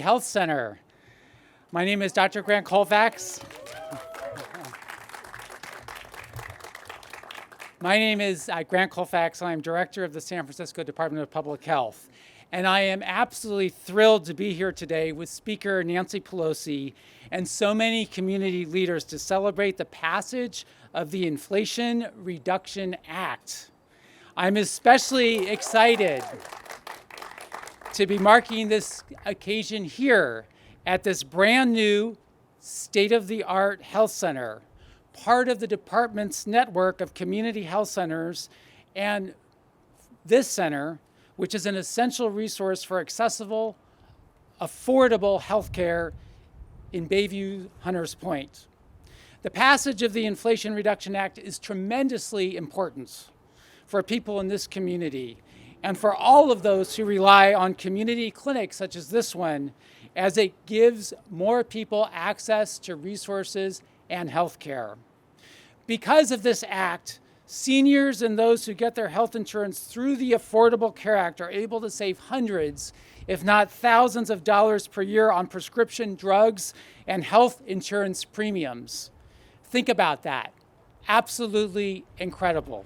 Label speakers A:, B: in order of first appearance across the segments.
A: Health Center. My name is Dr. Grant Colfax. My name is Grant Colfax. I'm director of the San Francisco Department of Public Health. And I am absolutely thrilled to be here today with Speaker Nancy Pelosi and so many community leaders to celebrate the passage of the Inflation Reduction Act. I'm especially excited to be marking this occasion here at this brand new state-of-the-art health center, part of the department's network of community health centers, and this center, which is an essential resource for accessible, affordable healthcare in Bayview, Hunters Point. The passage of the Inflation Reduction Act is tremendously important for people in this community and for all of those who rely on community clinics such as this one, as it gives more people access to resources and health care. Because of this act, seniors and those who get their health insurance through the Affordable Care Act are able to save hundreds, if not thousands of dollars per year on prescription drugs and health insurance premiums. Think about that. Absolutely incredible.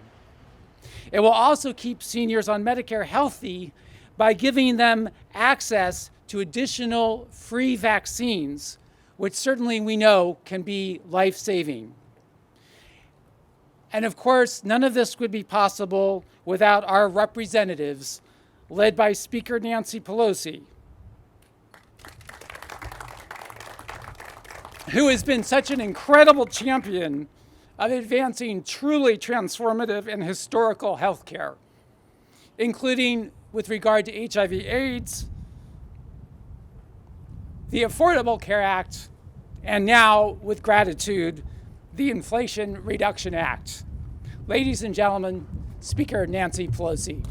A: It will also keep seniors on Medicare healthy by giving them access to additional free vaccines, which certainly we know can be life-saving. And of course, none of this would be possible without our representatives, led by Speaker Nancy Pelosi, who has been such an incredible champion of advancing truly transformative and historical health care, including with regard to HIV/AIDS, the Affordable Care Act, and now, with gratitude, the Inflation Reduction Act. Ladies and gentlemen, Speaker Nancy Pelosi.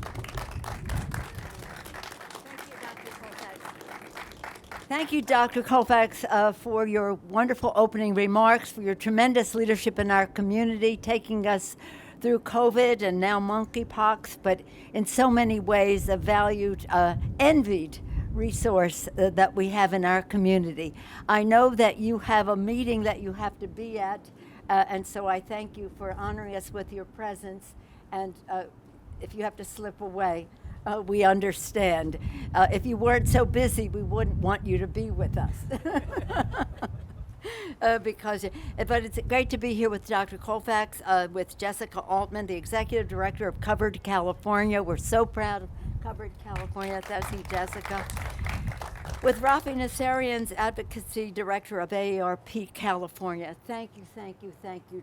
B: Thank you, Dr. Colfax, for your wonderful opening remarks, for your tremendous leadership in our community, taking us through COVID and now monkeypox, but in so many ways a valued, envied resource that we have in our community. I know that you have a meeting that you have to be at, and so I thank you for honoring us with your presence, and if you have to slip away, we understand. If you weren't so busy, we wouldn't want you to be with us. But it's great to be here with Dr. Colfax, with Jessica Altman, the Executive Director of Covered California. We're so proud of Covered California. That's you, Jessica. With Rafi Nassarian's Advocacy Director of AARP California. Thank you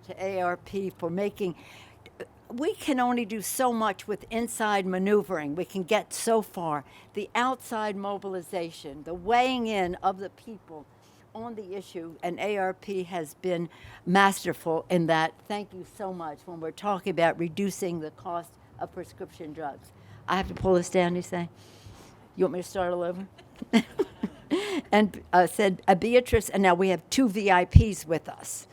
B: to AARP for making. We can only do so much with inside maneuvering. We can get so far. The outside mobilization, the weighing in of the people on the issue, and AARP has been masterful in that. Thank you so much when we're talking about reducing the cost of prescription drugs. I have to pull this down, you say? You want me to start all over? And said Beatrice, and now we have two VIPs with us.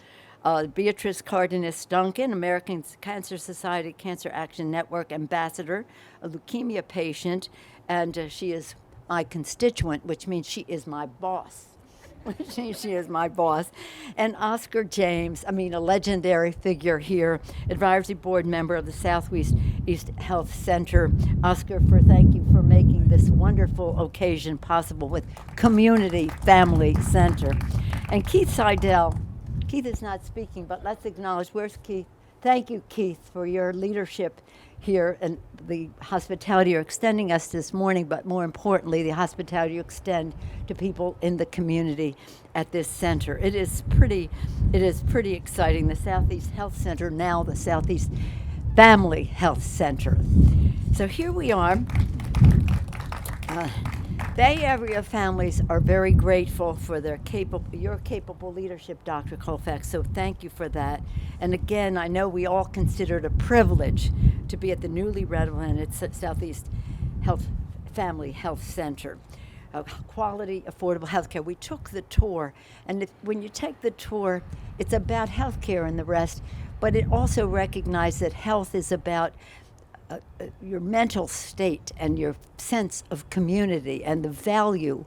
B: Beatrice Cardenas-Duncan, American Cancer Society Cancer Action Network Ambassador, a leukemia patient, and she is my constituent, which means she is my boss. She is my boss. And Oscar James, a legendary figure here, advisory board member of the Southeast Health Center. Oscar, thank you for making this wonderful occasion possible with Community Family Center. And Keith Seidel. Keith is not speaking, but let's acknowledge, where's Keith? Thank you, Keith, for your leadership here and the hospitality you're extending us this morning, but more importantly, the hospitality you extend to people in the community at this center. It is pretty exciting. The Southeast Health Center, now the Southeast Family Health Center. So here we are. Bay Area families are very grateful for your capable leadership, Dr. Colfax, so thank you for that. And again, I know we all consider it a privilege to be at the newly renovated Southeast Family Health Center. Quality, affordable health care. We took the tour, and when you take the tour, it's about health care and the rest, but it also recognizes that health is about your mental state and your sense of community and the value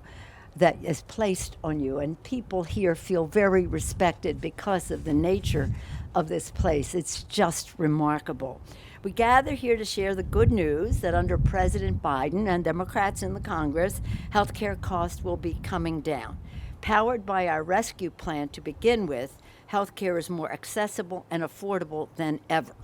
B: that is placed on you. And people here feel very respected because of the nature of this place. It's just remarkable. We gather here to share the good news that under President Biden and Democrats in the Congress, healthcare costs will be coming down. Powered by our rescue plan to begin with, healthcare is more accessible and affordable than ever.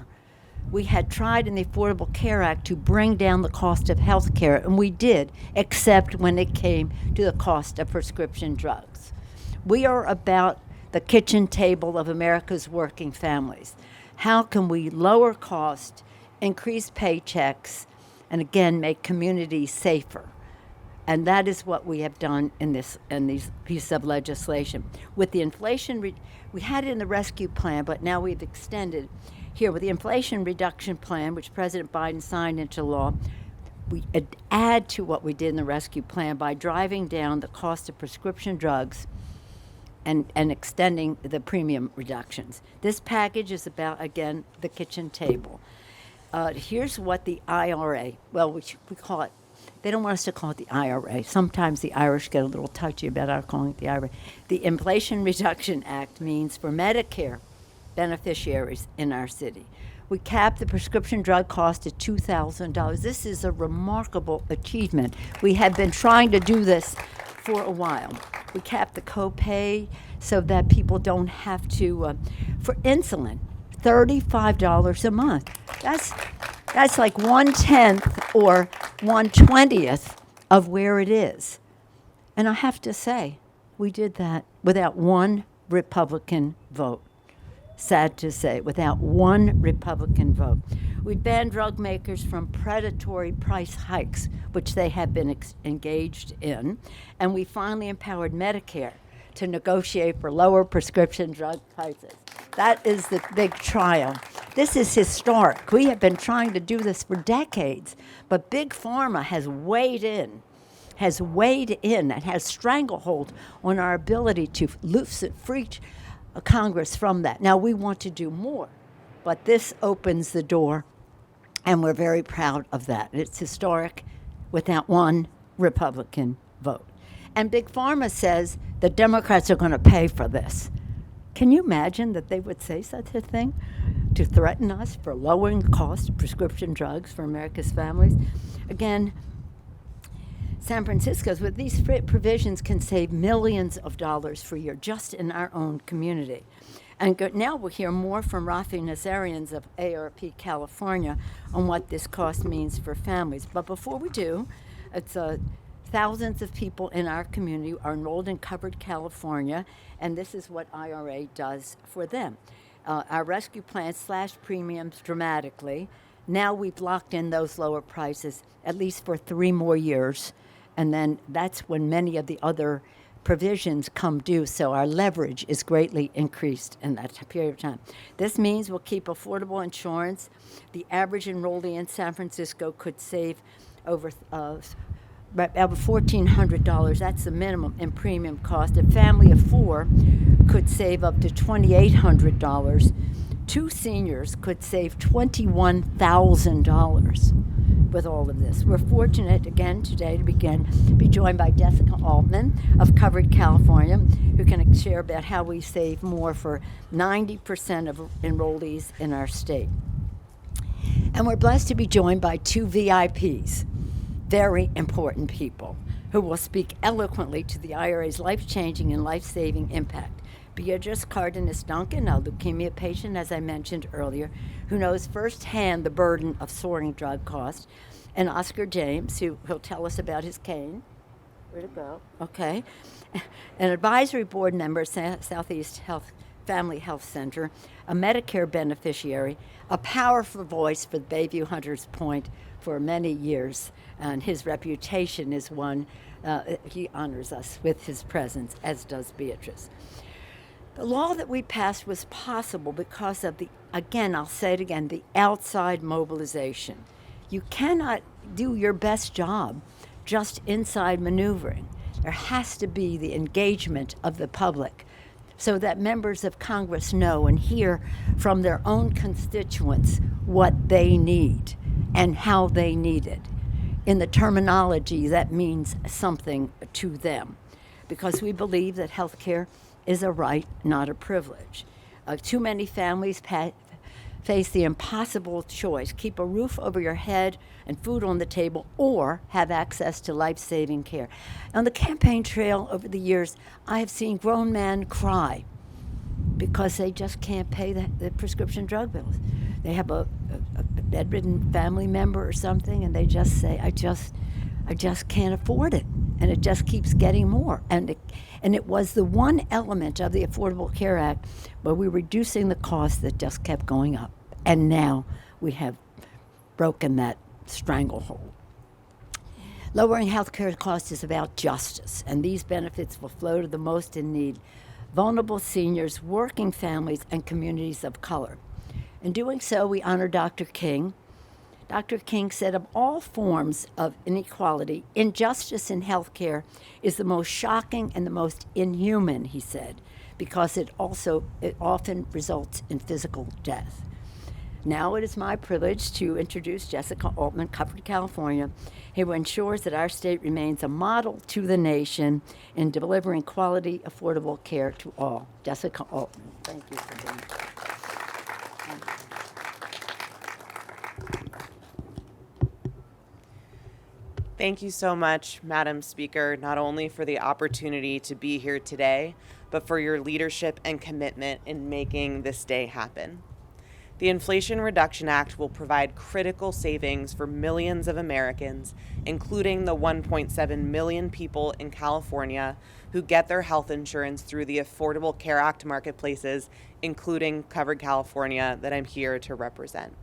B: We had tried in the Affordable Care Act to bring down the cost of health care, and we did, except when it came to the cost of prescription drugs. We are about the kitchen table of America's working families. How can we lower cost, increase paychecks, and again, make communities safer? And that is what we have done in these pieces of legislation. With the inflation, we had it in the rescue plan, but now we've extended here with the Inflation Reduction Plan, which President Biden signed into law. We add to what we did in the rescue plan by driving down the cost of prescription drugs and extending the premium reductions. This package is about, again, the kitchen table. Here's what the IRA, well, we call it, they don't want us to call it the IRA. Sometimes the Irish get a little touchy about our calling it the IRA. The Inflation Reduction Act means for Medicare beneficiaries in our city. We cap the prescription drug cost at $2,000. This is a remarkable achievement. We have been trying to do this for a while. We cap the copay so that people don't have to, for insulin, $35 a month. That's like 1/10 or 1/20th of where it is. And I have to say, we did that without one Republican vote. Sad to say, without one Republican vote. We banned drug makers from predatory price hikes, which they have been engaged in, and we finally empowered Medicare to negotiate for lower prescription drug prices. That is the big trial. This is historic. We have been trying to do this for decades, but Big Pharma has weighed in and has stranglehold on our ability to free Congress from that. Now, we want to do more, but this opens the door, and we're very proud of that. It's historic without one Republican vote. And Big Pharma says the Democrats are going to pay for this. Can you imagine that they would say such a thing to threaten us for lowering the cost of prescription drugs for America's families? Again, San Francisco's with these provisions can save millions of dollars per year just in our own community. And now we'll hear more from Rafi Nazarians of ARP California on what this cost means for families. But before we do, it's thousands of people in our community are enrolled in Covered California, and this is what IRA does for them. Our rescue plan slashed premiums dramatically. Now we've locked in those lower prices at least for 3 more years. And then that's when many of the other provisions come due, so our leverage is greatly increased in that period of time. This means we'll keep affordable insurance. The average enrollee in San Francisco could save over $1,400. That's the minimum in premium cost. A family of 4 could save up to $2,800. 2 seniors could save $21,000 with all of this. We're fortunate again today to be joined by Jessica Altman of Covered California, who can share about how we save more for 90% of enrollees in our state. And we're blessed to be joined by 2 VIPs, very important people, who will speak eloquently to the IRA's life-changing and life-saving impact. Beatrice Cardenas-Duncan, a leukemia patient, as I mentioned earlier, who knows firsthand the burden of soaring drug costs, and Oscar James, who will tell us about his cane. Where'd it go? Okay. An advisory board member, Southeast Family Health Center, a Medicare beneficiary, a powerful voice for the Bayview Hunters Point for many years, and his reputation is one he honors us with his presence, as does Beatrice. The law that we passed was possible because of I'll say it again, the outside mobilization. You cannot do your best job just inside maneuvering. There has to be the engagement of the public so that members of Congress know and hear from their own constituents what they need and how they need it. In the terminology, that means something to them. because we believe that health care is a right, not a privilege. Too many families face the impossible choice: keep a roof over your head and food on the table, or have access to life-saving care. On the campaign trail over the years, I have seen grown men cry because they just can't pay the prescription drug bills. They have a bedridden family member or something, and they just say, I just can't afford it. And it just keeps getting more. And it was the one element of the Affordable Care Act where we were reducing the cost that just kept going up. And now we have broken that stranglehold. Lowering health care costs is about justice, and these benefits will flow to the most in need: vulnerable seniors, working families, and communities of color. In doing so, we honor Dr. King. Dr. King said, of all forms of inequality, injustice in health care is the most shocking and the most inhuman, he said, because it often results in physical death. Now it is my privilege to introduce Jessica Altman, Covered California, who ensures that our state remains a model to the nation in delivering quality, affordable care to all. Jessica Altman, thank you for being here.
C: Thank you so much, Madam Speaker, not only for the opportunity to be here today, but for your leadership and commitment in making this day happen. The Inflation Reduction Act will provide critical savings for millions of Americans, including the 1.7 million people in California who get their health insurance through the Affordable Care Act marketplaces, including Covered California, that I'm here to represent.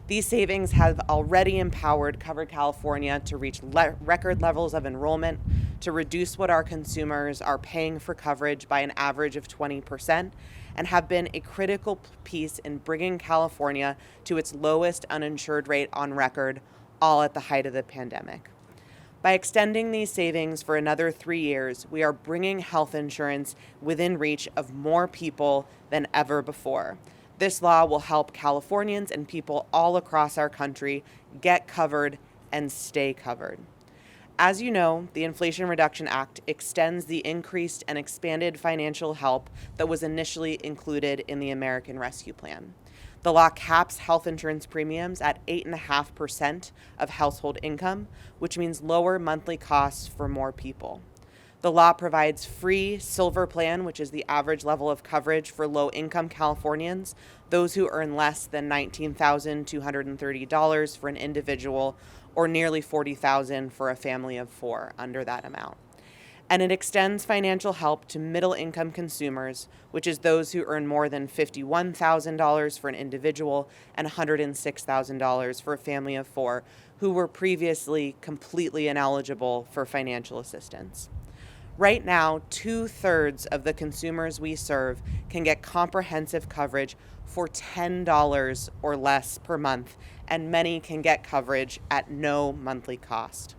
C: These savings have already empowered Covered California to reach record levels of enrollment, to reduce what our consumers are paying for coverage by an average of 20%, and have been a critical piece in bringing California to its lowest uninsured rate on record, all at the height of the pandemic. By extending these savings for another 3 years, we are bringing health insurance within reach of more people than ever before. This law will help Californians and people all across our country get covered and stay covered. As you know, the Inflation Reduction Act extends the increased and expanded financial help that was initially included in the American Rescue Plan. The law caps health insurance premiums at 8.5% of household income, which means lower monthly costs for more people. The law provides free Silver Plan, which is the average level of coverage for low-income Californians, those who earn less than $19,230 for an individual, or nearly $40,000 for a family of 4 under that amount. And it extends financial help to middle-income consumers, which is those who earn more than $51,000 for an individual and $106,000 for a family of 4, who were previously completely ineligible for financial assistance. Right now, 2/3 of the consumers we serve can get comprehensive coverage for $10 or less per month, and many can get coverage at no monthly cost.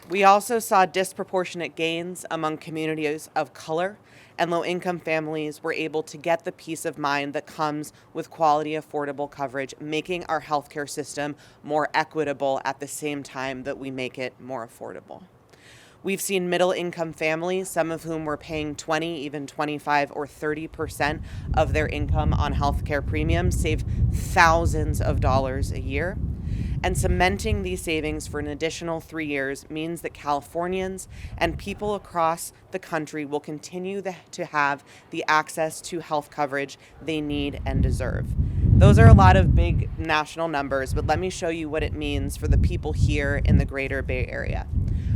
C: We also saw disproportionate gains among communities of color, and low-income families were able to get the peace of mind that comes with quality, affordable coverage, making our healthcare system more equitable at the same time that we make it more affordable. We've seen middle-income families, some of whom were paying 20, even 25 or 30% of their income on healthcare premiums, save thousands of dollars a year. And cementing these savings for an additional 3 years means that Californians and people across the country will continue to have the access to health coverage they need and deserve. Those are a lot of big national numbers, but let me show you what it means for the people here in the greater Bay Area.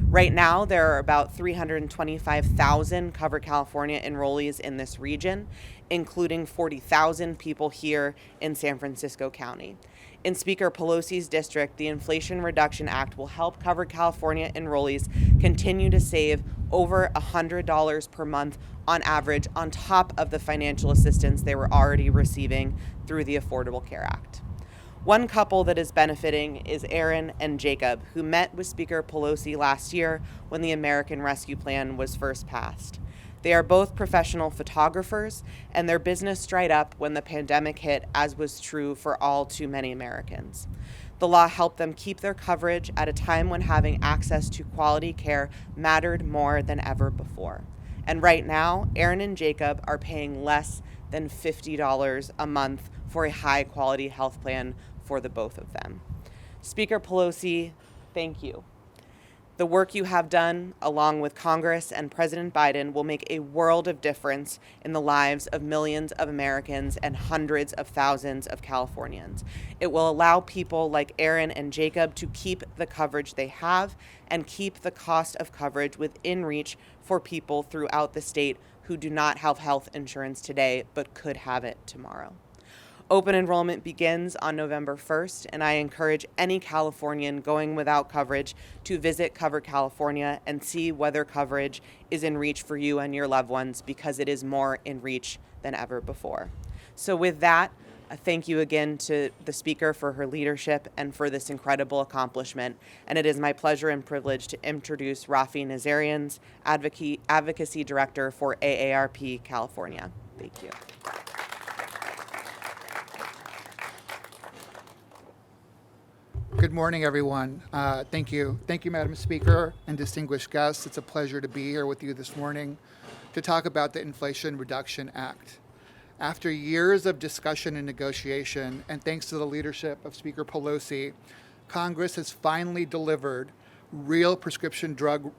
C: Right now, there are about 325,000 Covered California enrollees in this region, including 40,000 people here in San Francisco County. In Speaker Pelosi's district, the Inflation Reduction Act will help Covered California enrollees continue to save over $100 per month on average, on top of the financial assistance they were already receiving through the Affordable Care Act. One couple that is benefiting is Aaron and Jacob, who met with Speaker Pelosi last year when the American Rescue Plan was first passed. They are both professional photographers, and their business dried up when the pandemic hit, as was true for all too many Americans. The law helped them keep their coverage at a time when having access to quality care mattered more than ever before. And right now, Aaron and Jacob are paying less than $50 a month for a high-quality health plan for the both of them. Speaker Pelosi, thank you. The work you have done, along with Congress and President Biden, will make a world of difference in the lives of millions of Americans and hundreds of thousands of Californians. It will allow people like Aaron and Jacob to keep the coverage they have and keep the cost of coverage within reach for people throughout the state who do not have health insurance today but could have it tomorrow. Open enrollment begins on November 1st, and I encourage any Californian going without coverage to visit Cover California and see whether coverage is in reach for you and your loved ones, because it is more in reach than ever before. So with that, thank you again to the speaker for her leadership and for this incredible accomplishment. And it is my pleasure and privilege to introduce Rafi Nazarian's Advocacy Director for AARP California. Thank you.
D: Good morning, everyone. Thank you. Thank you, Madam Speaker and distinguished guests. It's a pleasure to be here with you this morning to talk about the Inflation Reduction Act. After years of discussion and negotiation, and thanks to the leadership of Speaker Pelosi, Congress has finally delivered real prescription drug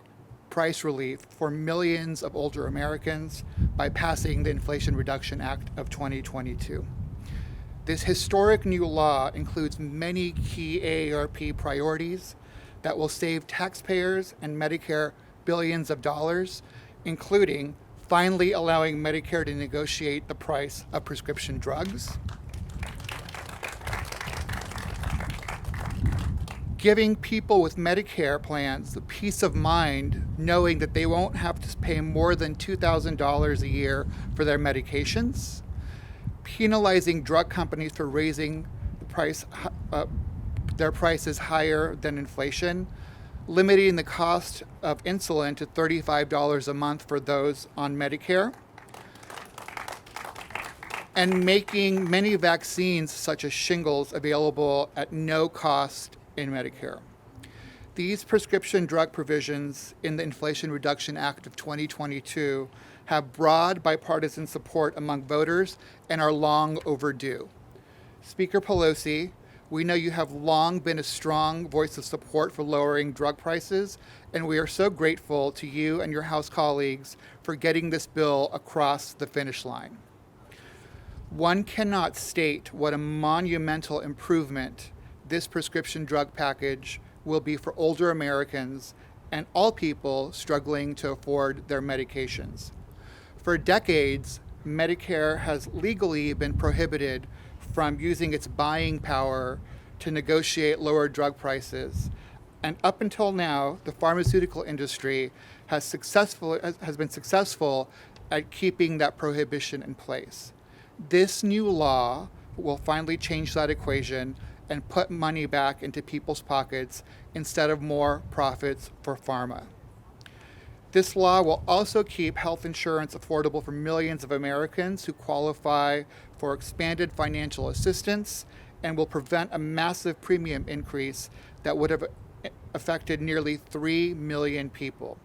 D: price relief for millions of older Americans by passing the Inflation Reduction Act of 2022. This historic new law includes many key AARP priorities that will save taxpayers and Medicare billions of dollars, including finally allowing Medicare to negotiate the price of prescription drugs, giving people with Medicare plans the peace of mind knowing that they won't have to pay more than $2,000 a year for their medications, penalizing drug companies for raising the price, their prices higher than inflation, limiting the cost of insulin to $35 a month for those on Medicare, and making many vaccines such as shingles available at no cost in Medicare. These prescription drug provisions in the Inflation Reduction Act of 2022 have broad bipartisan support among voters and are long overdue. Speaker Pelosi, we know you have long been a strong voice of support for lowering drug prices, and we are so grateful to you and your House colleagues for getting this bill across the finish line. One cannot state what a monumental improvement this prescription drug package will be for older Americans and all people struggling to afford their medications. For decades, Medicare has legally been prohibited from using its buying power to negotiate lower drug prices. And up until now, the pharmaceutical industry has been successful at keeping that prohibition in place. This new law will finally change that equation and put money back into people's pockets instead of more profits for pharma. This law will also keep health insurance affordable for millions of Americans who qualify for expanded financial assistance, and will prevent a massive premium increase that would have affected nearly 3 million people.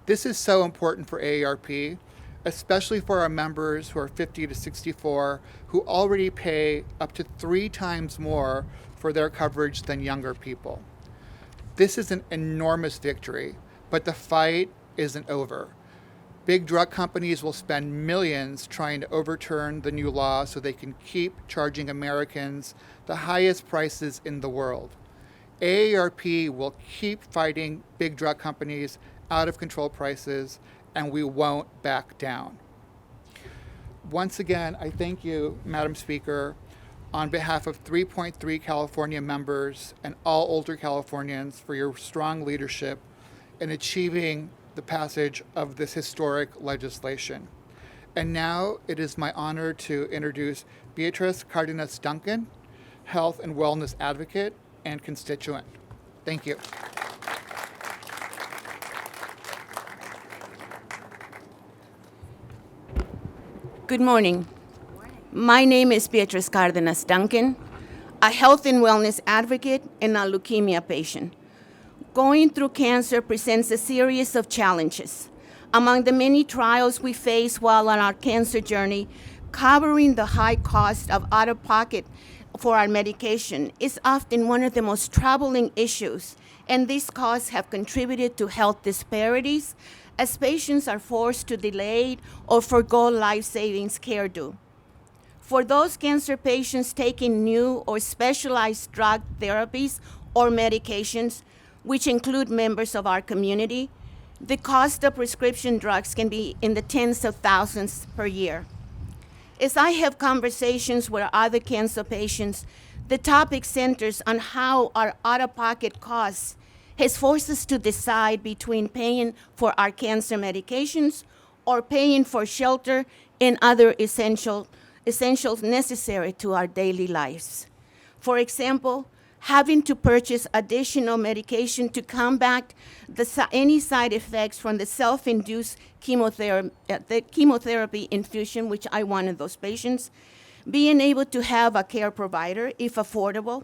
D: This is so important for AARP, especially for our members who are 50 to 64, who already pay up to 3 times more for their coverage than younger people. This is an enormous victory, but the fight isn't over. Big drug companies will spend millions trying to overturn the new law so they can keep charging Americans the highest prices in the world. AARP will keep fighting big drug companies out of control prices, and we won't back down. Once again, I thank you, Madam Speaker, on behalf of 3.3 California members and all older Californians for your strong leadership in achieving the passage of this historic legislation. And now it is my honor to introduce Beatrice Cardenas Duncan, health and wellness advocate and constituent. Thank you.
E: Good morning. My name is Beatrice Cardenas Duncan. a health and wellness advocate, and a leukemia patient. Going through cancer presents a series of challenges. Among the many trials we face while on our cancer journey, covering the high cost of out-of-pocket for our medication is often one of the most troubling issues, and these costs have contributed to health disparities as patients are forced to delay or forgo life-saving care due. For those cancer patients taking new or specialized drug therapies or medications, which include members of our community, the cost of prescription drugs can be in the tens of thousands per year. As I have conversations with other cancer patients, the topic centers on how our out-of-pocket costs has forced us to decide between paying for our cancer medications or paying for shelter and other essentials necessary to our daily lives. For example, having to purchase additional medication to combat any side effects from the self-induced chemotherapy infusion, which I one of those patients, being able to have a care provider, if affordable,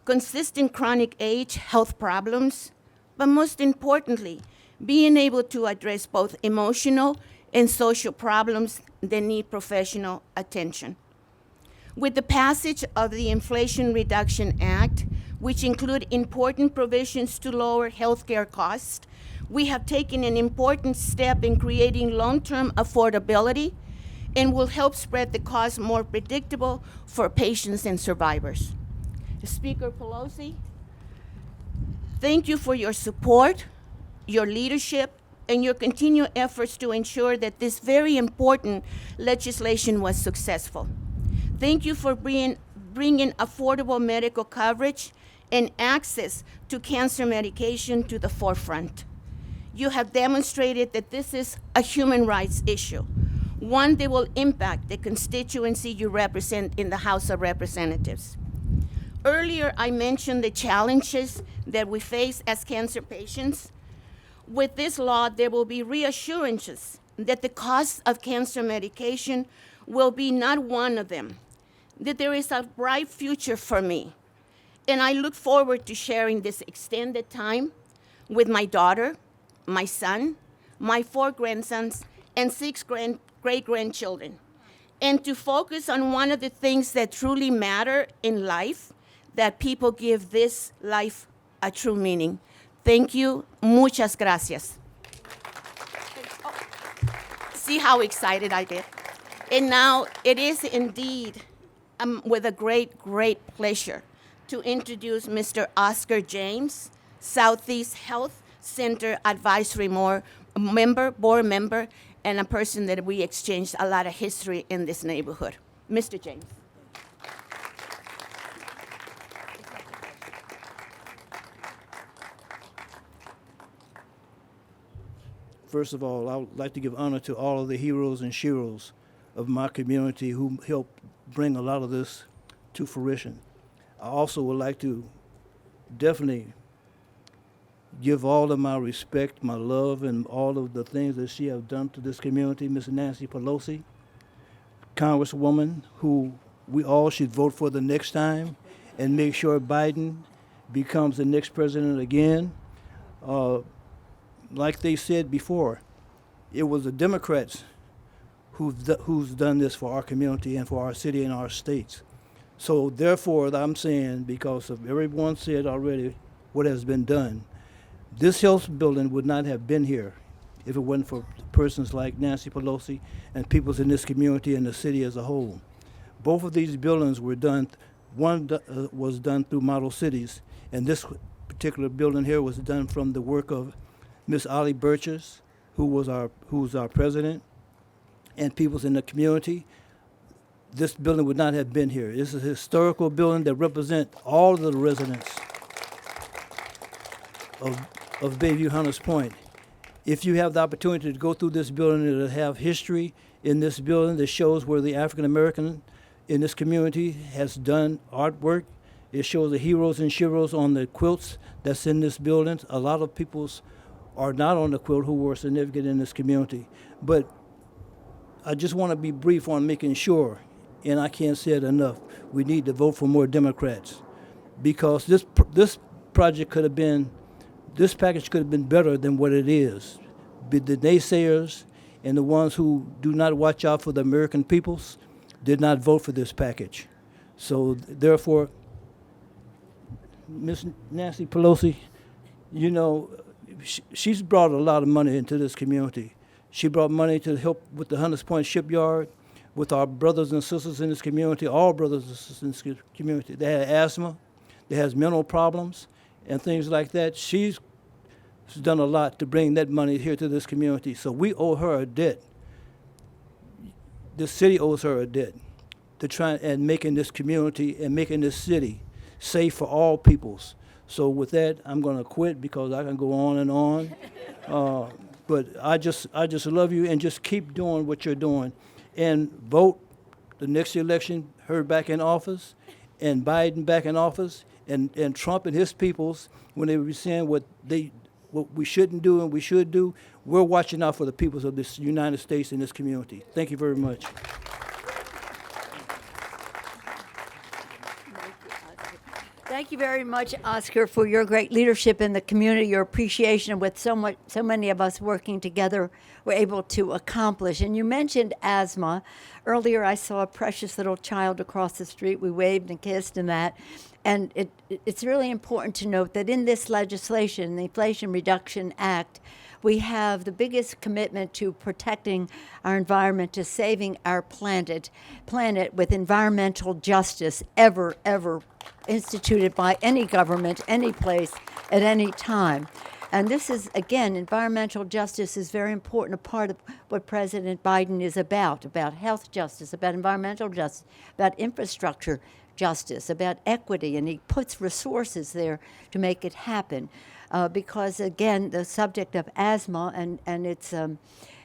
E: consistent chronic age health problems, but most importantly, being able to address both emotional and social problems that need professional attention. With the passage of the Inflation Reduction Act, which include important provisions to lower healthcare costs, we have taken an important step in creating long-term affordability and will help spread the cost more predictable for patients and survivors. Speaker Pelosi, thank you for your support, your leadership, and your continued efforts to ensure that this very important legislation was successful. Thank you for bringing affordable medical coverage and access to cancer medication to the forefront. You have demonstrated that this is a human rights issue, one that will impact the constituency you represent in the House of Representatives. Earlier, I mentioned the challenges that we face as cancer patients. With this law, there will be reassurances that the cost of cancer medication will be not one of them, that there is a bright future for me. And I look forward to sharing this extended time with my daughter, my son, my 4 grandsons, and 6 great-grandchildren, and to focus on one of the things that truly matter in life, that people give this life a true meaning. Thank you. Muchas gracias. See how excited I get? And now it is indeed with a great, great pleasure to introduce Mr. Oscar James, Southeast Health Center Advisory board member, and a person that we exchanged a lot of history in this neighborhood. Mr. James.
F: First of all, I would like to give honor to all of the heroes and sheroes of my community who helped bring a lot of this to fruition. I also would like to definitely give all of my respect, my love, and all of the things that she has done to this community, Ms. Nancy Pelosi, Congresswoman, who we all should vote for the next time and make sure Biden becomes the next president again. Like they said before, it was the Democrats who's done this for our community and for our city and our states. So therefore, I'm saying, because of everyone said already what has been done, this health building would not have been here if it wasn't for persons like Nancy Pelosi and people in this community and the city as a whole. Both of these buildings were done, one was done through model cities, and this particular building here was done from the work of Miss Ollie Birches, who's our president, and people in the community. This building would not have been here. This is a historical building that represents all of the residents of Bayview Hunters Point. If you have the opportunity to go through this building, it'll have history in this building that shows where the African American in this community has done artwork. It shows the heroes and sheroes on the quilts that's in this building. A lot of people's are not on the quilt who were significant in this community. But I just want to be brief on making sure and I can't say it enough, we need to vote for more Democrats, because this project could have been, this package could have been better than what it is. But the naysayers and the ones who do not watch out for the American peoples did not vote for this package. So therefore, Miss Nancy Pelosi, you know, she's brought a lot of money into this community. She brought money to help with the Hunters Point shipyard, with our brothers and sisters in this community, all brothers and sisters in this community. They had asthma, they has mental problems, and things like that. She's done a lot to bring that money here to this community. So we owe her a debt. The city owes her a debt to try and making this community and making this city safe for all peoples. So with that, I'm going to quit because I can go on and on. But I just love you, and just keep doing what you're doing, and vote the next election, her back in office, and Biden back in office, and Trump and his peoples, when they were saying what we shouldn't do and we should do. We're watching out for the peoples of this United States and this community. Thank you very much.
B: Thank you very much, Oscar, for your great leadership in the community, your appreciation with so many of us working together we're able to accomplish. And you mentioned asthma. Earlier, I saw a precious little child across the street. We waved and kissed and that. And it's really important to note that in this legislation, the Inflation Reduction Act, we have the biggest commitment to protecting our environment, to saving our planet with environmental justice ever instituted by any government, any place, at any time. And this is, again, environmental justice is very important, a part of what President Biden is about health justice, about environmental justice, about infrastructure justice, about equity, and he puts resources there to make it happen. Because, again, the subject of asthma and its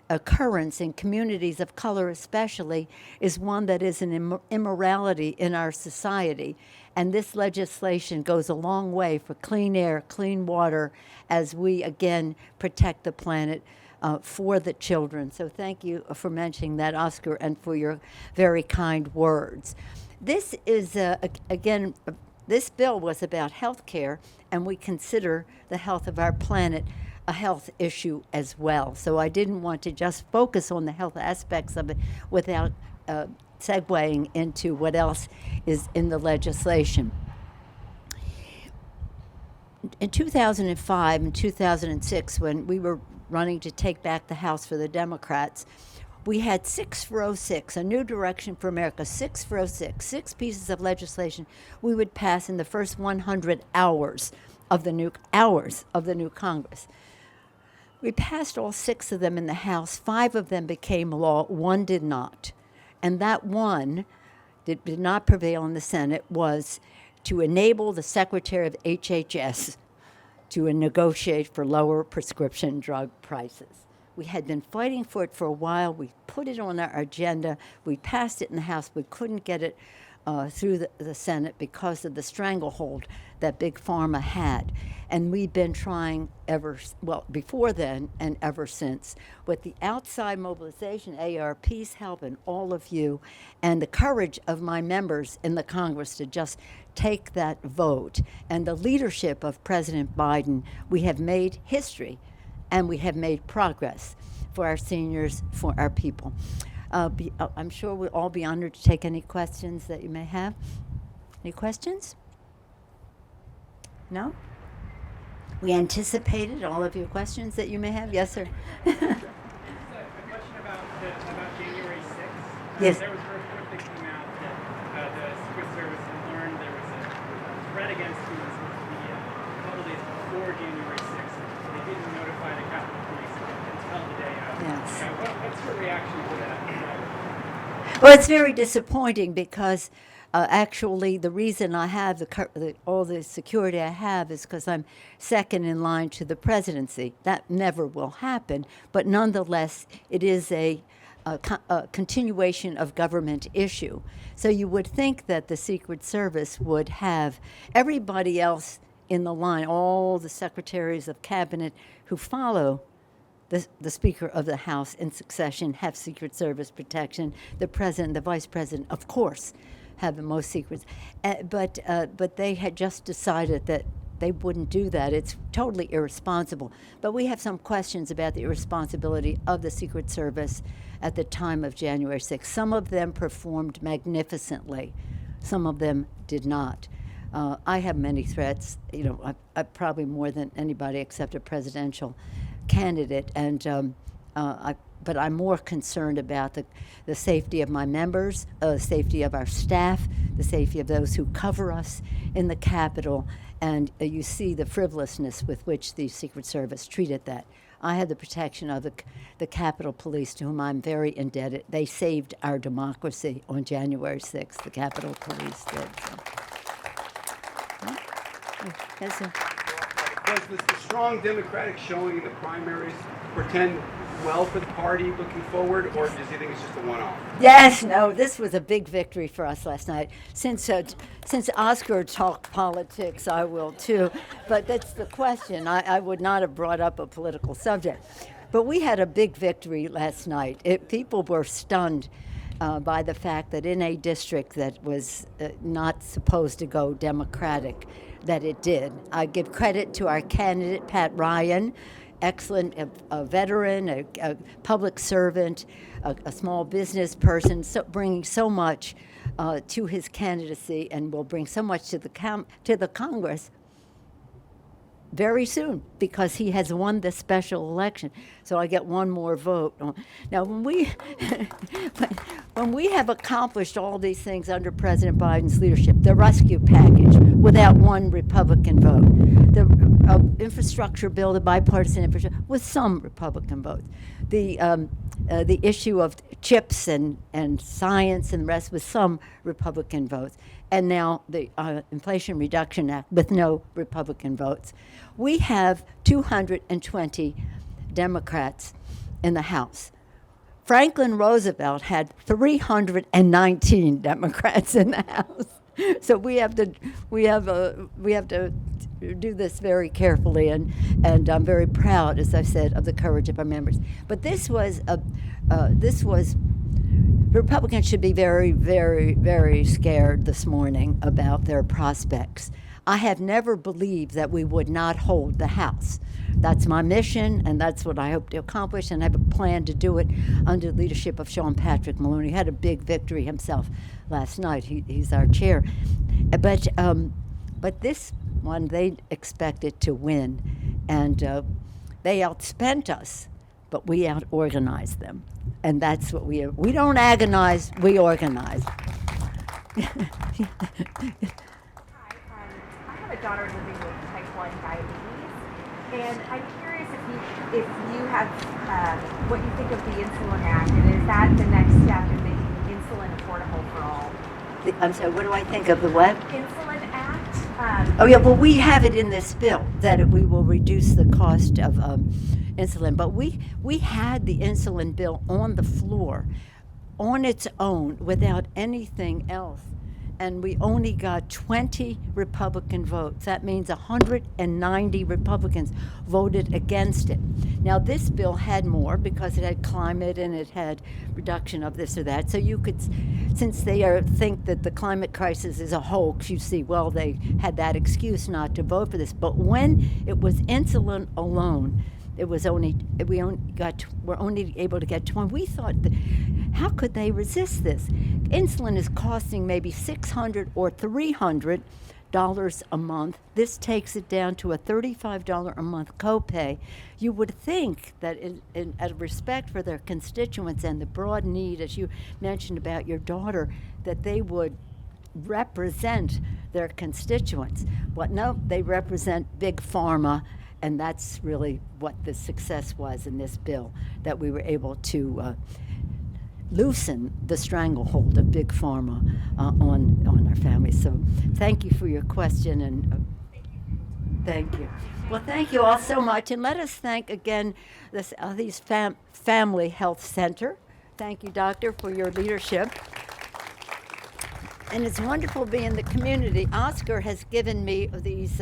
B: occurrence in communities of color especially is one that is an immorality in our society. And this legislation goes a long way for clean air, clean water, as we, again, protect the planet for the children. So thank you for mentioning that, Oscar, and for your very kind words. This is, again, this bill was about health care, and we consider the health of our planet a health issue as well. So I didn't want to just focus on the health aspects of it without segueing into what else is in the legislation. In 2005 and 2006, when we were running to take back the House for the Democrats, we had 6 for 06, a new direction for America, 6 for 06, 6 pieces of legislation we would pass in the first 100 hours of the new Congress. We passed all 6 of them in the House. 5 of them became law, 1 did not. And that one did not prevail in the Senate was to enable the Secretary of HHS to negotiate for lower prescription drug prices. We had been fighting for it for a while. We put it on our agenda. We passed it in the House. We couldn't get it through the Senate because of the stranglehold that Big Pharma had. And we've been trying before then and ever since, with the outside mobilization, ARP's help, and all of you, and the courage of my members in the Congress to just take that vote, and the leadership of President Biden, we have made history, and we have made progress for our seniors, for our people. I'm sure we'll all be honored to take any questions that you may have. Any questions? No? We anticipated all of your questions that you may have. Yes, sir.
A: A question about January 6th.
B: Yes.
A: There was a report that came out that the Secret Service had learned there was a threat against students a couple days before January 6th. They didn't notify the Capitol Police until the day of.
B: Yes.
A: What's your reaction to that?
B: Well, it's very disappointing because actually the reason I have all the security I have is because I'm second in line to the presidency. That never will happen, but nonetheless, it is a continuation of government issue. So you would think that the Secret Service would have everybody else in the line, all the secretaries of cabinet who follow the Speaker of the House in succession have Secret Service protection. The President, the Vice President, of course, have the most secrets. But they had just decided that they wouldn't do that. It's totally irresponsible. But we have some questions about the irresponsibility of the Secret Service at the time of January 6th. Some of them performed magnificently. Some of them did not. I have many threats, I probably more than anybody except a presidential candidate, and but I'm more concerned about the safety of my members, the safety of our staff, the safety of those who cover us in the Capitol, and you see the frivolousness with which the Secret Service treated that. I had the protection of the Capitol Police, to whom I'm very indebted. They saved our democracy on January 6th, the Capitol Police did. So. Yes, sir.
G: Does the strong Democratic showing in the primaries portend well for the party looking forward, or does he think it's just a one-off?
B: Yes, no, this was a big victory for us last night. Since Oscar talked politics, I will too. But that's the question. I would not have brought up a political subject. But we had a big victory last night. People were stunned by the fact that in a district that was not supposed to go Democratic, that it did. I give credit to our candidate, Pat Ryan, excellent, a veteran, a public servant, a small business person, bringing so much to his candidacy, and will bring so much to the Congress very soon, because he has won the special election. So I get one more vote. Now, when we have accomplished all these things under President Biden's leadership, the rescue package without one Republican vote, the infrastructure bill, the bipartisan infrastructure, with some Republican votes, the issue of chips and science and the rest with some Republican votes, and now the Inflation Reduction Act with no Republican votes. We have 220 Democrats in the House. Franklin Roosevelt had 319 Democrats in the House. So we have to do this very carefully, and I'm very proud, as I said, of the courage of our members. But this was Republicans should be very, very, very scared this morning about their prospects. I have never believed that we would not hold the House. That's my mission, and that's what I hope to accomplish, and I have a plan to do it under the leadership of Sean Patrick Maloney. He had a big victory himself last night. He's our chair. But this one, they expected to win, and they outspent us, but we out-organized them. And that's what we are. We don't agonize, we organize.
H: Hi, I have a daughter living with type 1 diabetes, and I'm curious if you have what you think of the Insulin Act, and is that the next step in making insulin affordable for all?
B: I'm sorry, what do I think of the what?
H: Insulin Act.
B: Oh yeah, well we have it in this bill that we will reduce the cost of insulin, but we had the insulin bill on the floor on its own without anything else, and we only got 20 Republican votes. That means 190 Republicans voted against it. Now this bill had more because it had climate and it had reduction of this or that. So you could, since they think that the climate crisis is a hoax, you see, well, they had that excuse not to vote for this. But when it was insulin alone, we're only able to get 20. We thought, how could they resist this? Insulin is costing maybe $600 or $300 a month. This takes it down to a $35 a month copay. You would think that in out of respect for their constituents and the broad need, as you mentioned about your daughter, that they would represent their constituents. But no, they represent big pharma. And that's really what the success was in this bill, that we were able to loosen the stranglehold of big pharma on our families. So thank you for your question, and thank you. Well, thank you all so much, and let us thank again this Family Health Center. Thank you, Doctor, for your leadership. And it's wonderful being in the community. Oscar has given me these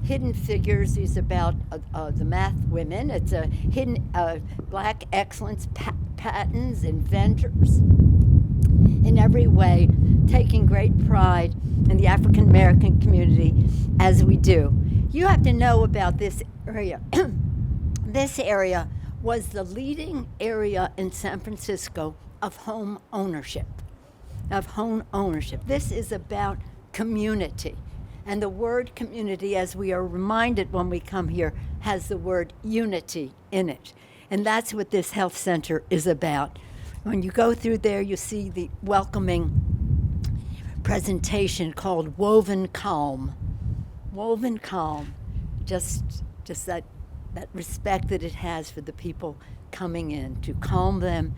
B: Hidden Figures is about the math women. It's a hidden black excellence patents, inventors, in every way, taking great pride in the African American community as we do. You have to know about this area. This area was the leading area in San Francisco of home ownership. This is about community. And the word community, as we are reminded when we come here, has the word unity in it. And that's what this health center is about. When you go through there, you see the welcoming presentation called Woven Calm. Woven Calm, just that respect that it has for the people coming in, to calm them,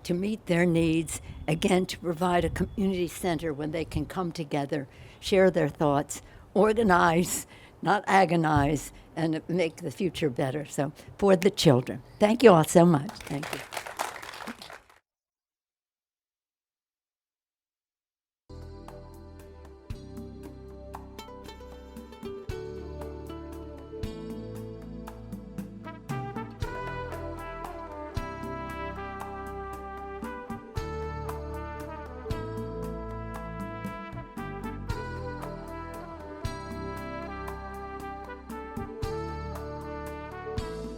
B: to meet their needs, again, to provide a community center when they can come together, share their thoughts, organize, not agonize, and make the future better. So, for the children. Thank you all so much. Thank you.